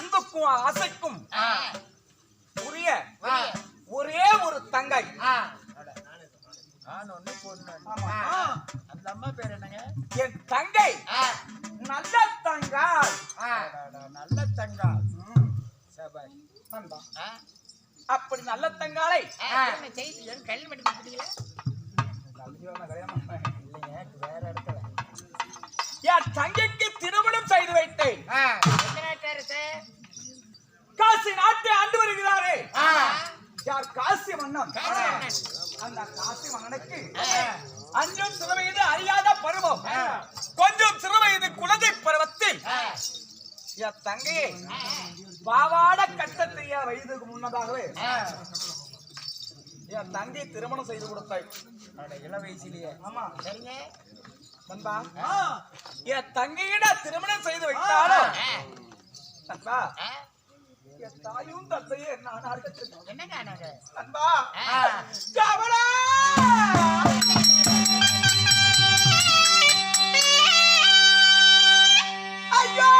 அன்புக்கும் ஆசைக்கும் உரிய ஒரே ஒரு தங்கை. அந்த அம்மா பேர் என்னங்க? என் தங்கை நல்ல தங்காள். நல்ல தங்காள். அப்படி நல்ல தங்காளை கல்வி மட்டும் வேற இடத்துல என் தங்கைக்கு திருமணம் செய்து வைத்தேன். காசி நாட்டை ஆண்டு வருகிறாரே யார்? காசி மன்னன். அந்த காசி மன்னனுக்கு அஞ்சும் சிறு வயது அறியாத பருவம், கொஞ்சம் சிறு வயது குழந்தை பருவத்தில் என் தங்கையை பாவாட கட்டத்தைய வயதுக்கு முன்னதாகவே என் தங்கை திருமணம் செய்து கொடுத்தாய். இள வயசுலயே. ஆமா சரிங்க நண்பா, என் தங்கையிட திருமணம் செய்து வைத்தாலும் நண்பா என் தாயும் தந்தையே நான் என்னங்க நண்பா கவலை. ஐயோ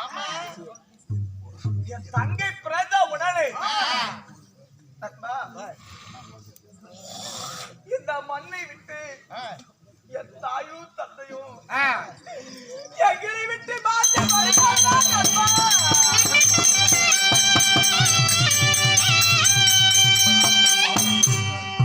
ஆமா